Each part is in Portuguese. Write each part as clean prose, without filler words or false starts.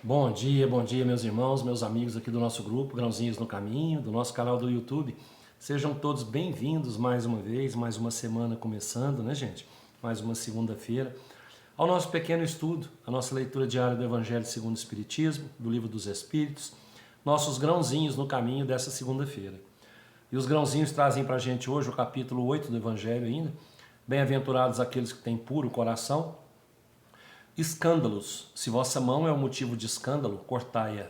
Bom dia, meus irmãos, meus amigos aqui do nosso grupo, Grãozinhos no Caminho, do nosso canal do YouTube. Sejam todos bem-vindos mais uma vez, mais uma semana começando, né, gente? Mais uma segunda-feira, ao nosso pequeno estudo, a nossa leitura diária do Evangelho segundo o Espiritismo, do Livro dos Espíritos, nossos grãozinhos no caminho dessa segunda-feira. E os grãozinhos trazem para a gente hoje o capítulo 8 do Evangelho ainda. Bem-aventurados aqueles que têm puro coração. Escândalos, se vossa mão é o motivo de escândalo, cortai-a.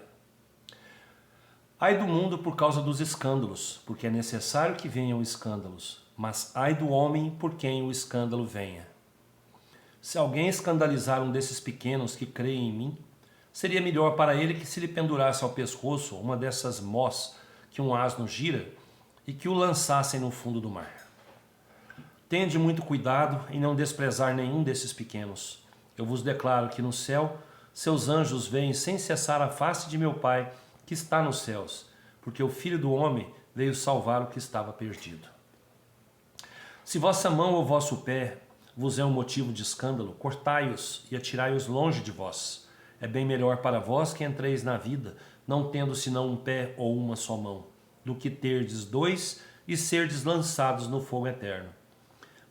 Ai do mundo por causa dos escândalos, porque é necessário que venham escândalos, mas ai do homem por quem o escândalo venha. Se alguém escandalizar um desses pequenos que creem em mim, seria melhor para ele que se lhe pendurasse ao pescoço uma dessas mós que um asno gira e que o lançassem no fundo do mar. Tende muito cuidado em não desprezar nenhum desses pequenos. Eu vos declaro que no céu seus anjos veem sem cessar a face de meu Pai que está nos céus, porque o Filho do Homem veio salvar o que estava perdido. Se vossa mão ou vosso pé vos é um motivo de escândalo, cortai-os e atirai-os longe de vós. É bem melhor para vós que entreis na vida, não tendo senão um pé ou uma só mão, do que terdes dois e serdes lançados no fogo eterno.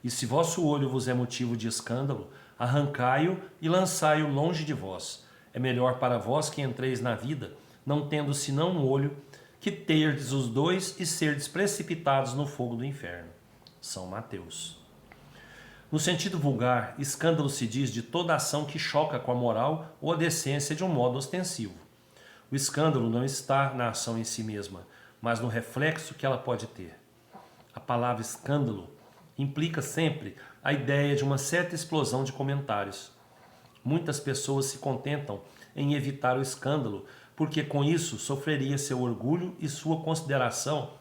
E se vosso olho vos é motivo de escândalo, arrancai-o e lançai-o longe de vós. É melhor para vós que entreis na vida, não tendo senão um olho, que terdes os dois e serdes precipitados no fogo do inferno. São Mateus. No sentido vulgar, escândalo se diz de toda ação que choca com a moral ou a decência de um modo ostensivo. O escândalo não está na ação em si mesma, mas no reflexo que ela pode ter. A palavra escândalo implica sempre a ideia de uma certa explosão de comentários. Muitas pessoas se contentam em evitar o escândalo, porque com isso sofreria seu orgulho e sua consideração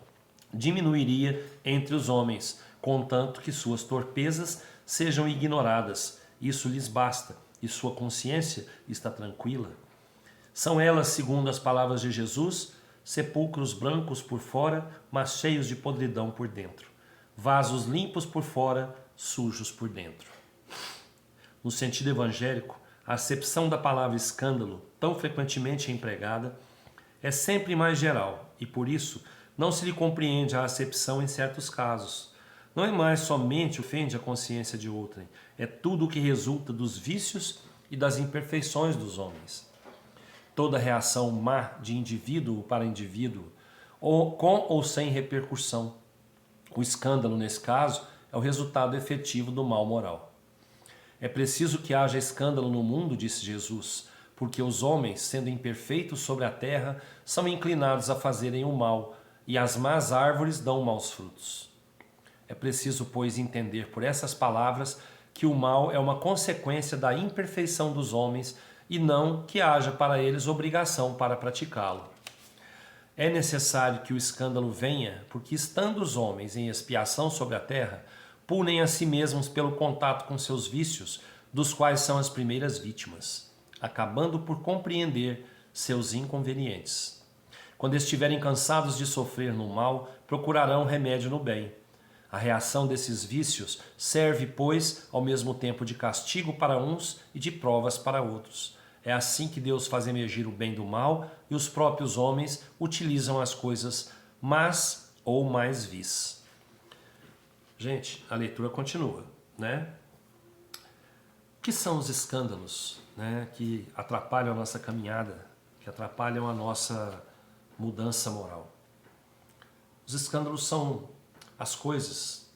diminuiria entre os homens, contanto que suas torpezas sejam ignoradas. Isso lhes basta, e sua consciência está tranquila. São elas, segundo as palavras de Jesus, sepulcros brancos por fora, mas cheios de podridão por dentro. Vasos limpos por fora, sujos por dentro. No sentido evangélico, a acepção da palavra escândalo, tão frequentemente empregada, é sempre mais geral e, por isso, não se lhe compreende a acepção em certos casos. Não é mais somente ofende a consciência de outrem, é tudo o que resulta dos vícios e das imperfeições dos homens. Toda reação má de indivíduo para indivíduo, com ou sem repercussão. O escândalo, nesse caso, é o resultado efetivo do mal moral. É preciso que haja escândalo no mundo, disse Jesus, porque os homens, sendo imperfeitos sobre a terra, são inclinados a fazerem o mal, e as más árvores dão maus frutos. É preciso, pois, entender por essas palavras que o mal é uma consequência da imperfeição dos homens e não que haja para eles obrigação para praticá-lo. É necessário que o escândalo venha, porque estando os homens em expiação sobre a terra, punem a si mesmos pelo contato com seus vícios, dos quais são as primeiras vítimas, acabando por compreender seus inconvenientes. Quando estiverem cansados de sofrer no mal, procurarão remédio no bem. A reação desses vícios serve, pois, ao mesmo tempo de castigo para uns e de provas para outros. É assim que Deus faz emergir o bem do mal e os próprios homens utilizam as coisas más ou mais vis. Gente, a leitura continua, né? O que são os escândalos, né, que atrapalham a nossa caminhada, que atrapalham a nossa mudança moral? Os escândalos são as coisas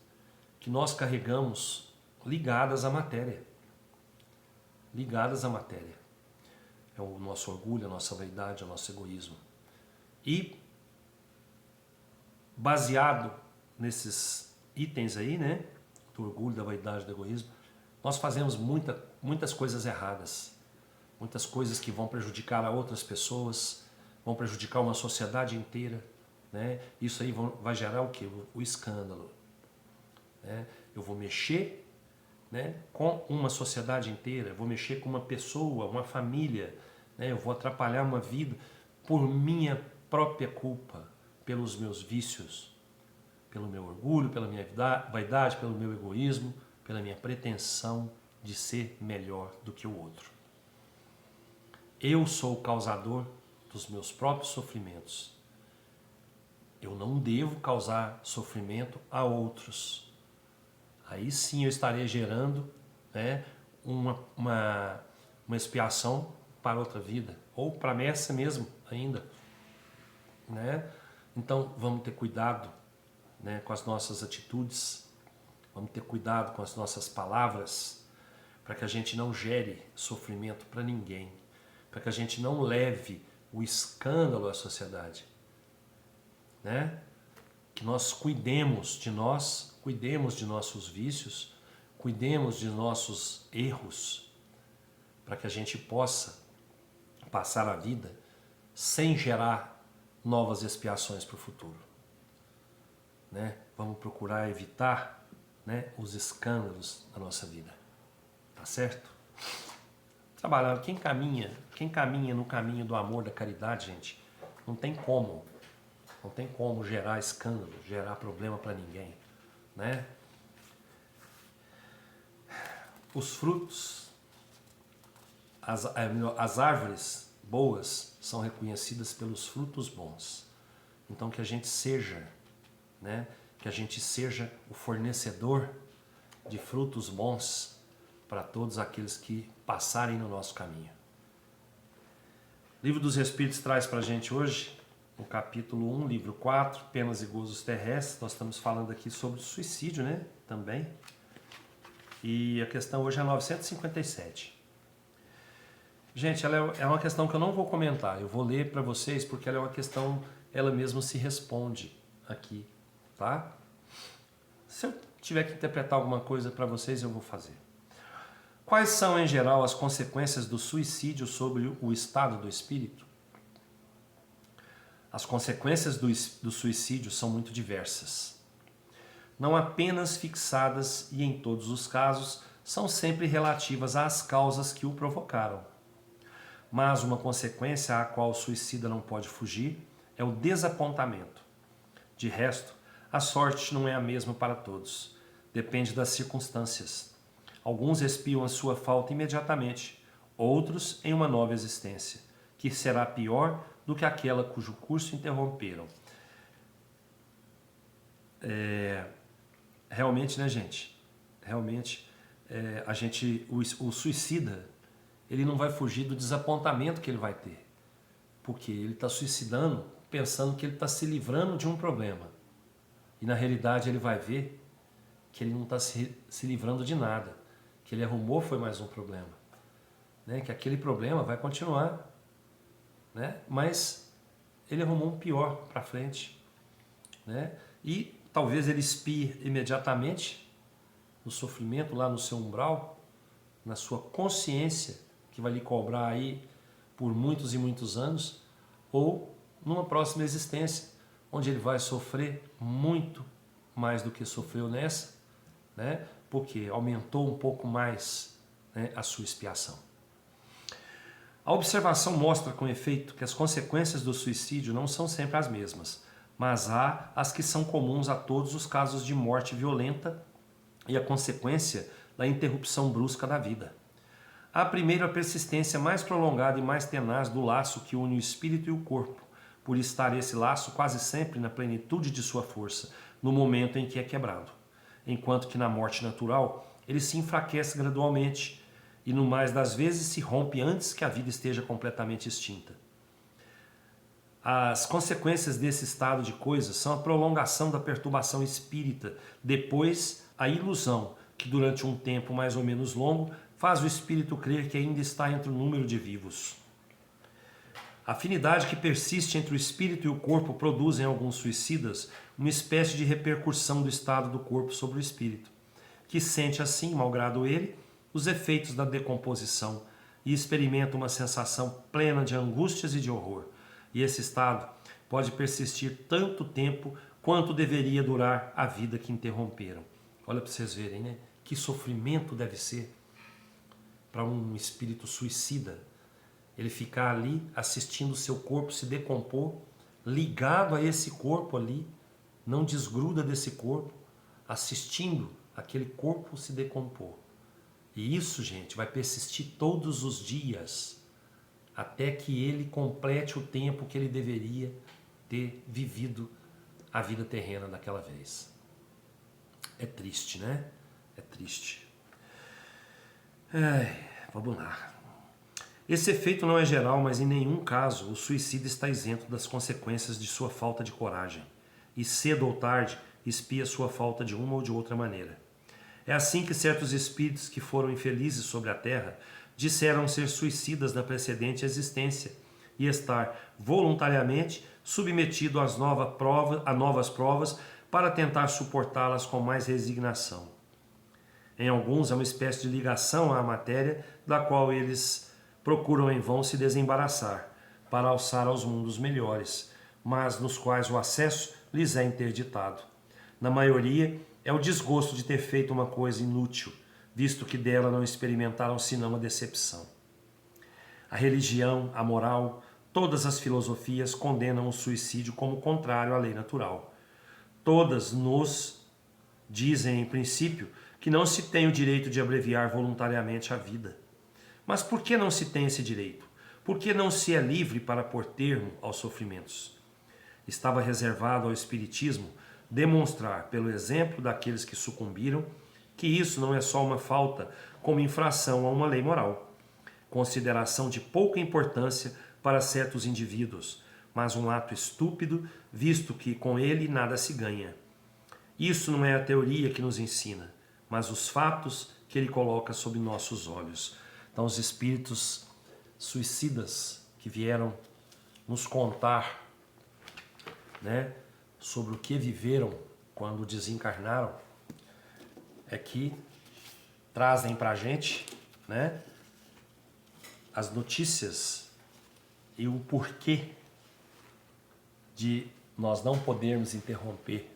que nós carregamos ligadas à matéria. Ligadas à matéria. É o nosso orgulho, a nossa vaidade, o nosso egoísmo. E, baseado nesses itens aí, né, do orgulho, da vaidade, do egoísmo, nós fazemos muitas coisas erradas. Muitas coisas que vão prejudicar a outras pessoas, vão prejudicar uma sociedade inteira. Né? Isso aí vai gerar o quê? O escândalo. Né? Eu vou mexer, né, com uma sociedade inteira, vou mexer com uma pessoa, uma família, né, eu vou atrapalhar uma vida por minha própria culpa, pelos meus vícios, pelo meu orgulho, pela minha vaidade, pelo meu egoísmo, pela minha pretensão de ser melhor do que o outro. Eu sou o causador dos meus próprios sofrimentos. Eu não devo causar sofrimento a outros. Aí sim eu estarei gerando, né, uma expiação para outra vida, ou para essa mesmo ainda, né? Então vamos ter cuidado, né, com as nossas atitudes, vamos ter cuidado com as nossas palavras, para que a gente não gere sofrimento para ninguém, para que a gente não leve o escândalo à sociedade, né? Que nós cuidemos de nossos vícios, cuidemos de nossos erros, para que a gente possa passar a vida sem gerar novas expiações para o futuro, né? Vamos procurar evitar, né, os escândalos da nossa vida, tá certo? Trabalhar, quem caminha no caminho do amor, da caridade, gente, não tem como gerar escândalo, gerar problema para ninguém, né? Os frutos, as árvores boas são reconhecidas pelos frutos bons. Então que a gente seja, né? Que a gente seja o fornecedor de frutos bons para todos aqueles que passarem no nosso caminho. O Livro dos Espíritos traz para a gente hoje, no capítulo 1, livro 4, Penas e Gozos Terrestres. Nós estamos falando aqui sobre suicídio, né? Também. E a questão hoje é 957. Gente, ela é uma questão que eu não vou comentar. Eu vou ler para vocês porque ela é uma questão, ela mesma se responde aqui, tá? Se eu tiver que interpretar alguma coisa para vocês, eu vou fazer. Quais são, em geral, as consequências do suicídio sobre o estado do espírito? As consequências do suicídio são muito diversas. Não apenas fixadas e, em todos os casos, são sempre relativas às causas que o provocaram. Mas uma consequência à qual o suicida não pode fugir é o desapontamento. De resto, a sorte não é a mesma para todos. Depende das circunstâncias. Alguns expiam a sua falta imediatamente, outros em uma nova existência, que será pior do que aquela cujo curso interromperam. Realmente, né, gente? Realmente, o suicida, ele não vai fugir do desapontamento que ele vai ter, porque ele está suicidando pensando que ele está se livrando de um problema. E na realidade ele vai ver que ele não está se livrando de nada, que ele arrumou foi mais um problema, né? Que aquele problema vai continuar, né? Mas ele arrumou um pior para frente, né? E talvez ele espie imediatamente no sofrimento lá no seu umbral, na sua consciência, que vai lhe cobrar aí por muitos e muitos anos, ou numa próxima existência, onde ele vai sofrer muito mais do que sofreu nessa, né? Porque aumentou um pouco mais, né, a sua expiação. A observação mostra com efeito que as consequências do suicídio não são sempre as mesmas, mas há as que são comuns a todos os casos de morte violenta e a consequência da interrupção brusca da vida. A primeira, a persistência mais prolongada e mais tenaz do laço que une o espírito e o corpo, por estar esse laço quase sempre na plenitude de sua força, no momento em que é quebrado. Enquanto que na morte natural, ele se enfraquece gradualmente e no mais das vezes se rompe antes que a vida esteja completamente extinta. As consequências desse estado de coisas são a prolongação da perturbação espírita, depois a ilusão, que durante um tempo mais ou menos longo faz o espírito crer que ainda está entre o número de vivos. A afinidade que persiste entre o espírito e o corpo produz em alguns suicidas uma espécie de repercussão do estado do corpo sobre o espírito, que sente assim, malgrado ele, os efeitos da decomposição e experimenta uma sensação plena de angústias e de horror. E esse estado pode persistir tanto tempo quanto deveria durar a vida que interromperam. Olha para vocês verem, né? Que sofrimento deve ser para um espírito suicida. Ele ficar ali assistindo o seu corpo se decompor, ligado a esse corpo ali, não desgruda desse corpo, assistindo aquele corpo se decompor. E isso, gente, vai persistir todos os dias, até que ele complete o tempo que ele deveria ter vivido a vida terrena daquela vez. É triste, né? É triste. Vamos lá. Esse efeito não é geral, mas em nenhum caso o suicida está isento das consequências de sua falta de coragem. E cedo ou tarde expia sua falta de uma ou de outra maneira. É assim que certos espíritos que foram infelizes sobre a terra disseram ser suicidas na precedente existência e estar voluntariamente submetido a novas provas para tentar suportá-las com mais resignação. Em alguns, é uma espécie de ligação à matéria da qual eles procuram em vão se desembaraçar para alçar aos mundos melhores, mas nos quais o acesso lhes é interditado. Na maioria, é o desgosto de ter feito uma coisa inútil, visto que dela não experimentaram senão a decepção. A religião, a moral, todas as filosofias condenam o suicídio como contrário à lei natural. Todas nos dizem, em princípio, que não se tem o direito de abreviar voluntariamente a vida. Mas por que não se tem esse direito? Por que não se é livre para pôr termo aos sofrimentos? Estava reservado ao Espiritismo demonstrar, pelo exemplo daqueles que sucumbiram, que isso não é só uma falta como infração a uma lei moral, consideração de pouca importância para certos indivíduos, mas um ato estúpido, visto que com ele nada se ganha. Isso não é a teoria que nos ensina, mas os fatos que ele coloca sob nossos olhos. Então, os espíritos suicidas que vieram nos contar, né, sobre o que viveram quando desencarnaram, é que trazem para a gente, né, as notícias e o porquê de nós não podermos interromper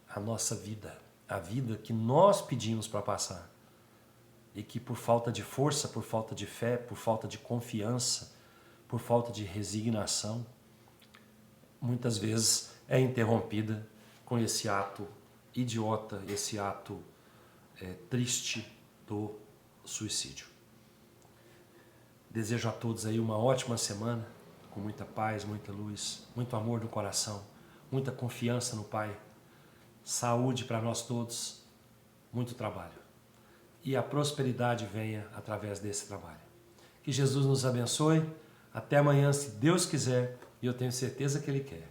a nossa vida, a vida que nós pedimos para passar, e que por falta de força, por falta de fé, por falta de confiança, por falta de resignação, muitas vezes é interrompida com esse ato idiota, esse ato triste do suicídio. Desejo a todos aí uma ótima semana, com muita paz, muita luz, muito amor no coração, muita confiança no Pai, saúde para nós todos, muito trabalho. E a prosperidade venha através desse trabalho. Que Jesus nos abençoe. Até amanhã, se Deus quiser, e eu tenho certeza que Ele quer.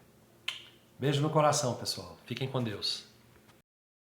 Beijo no coração, pessoal. Fiquem com Deus.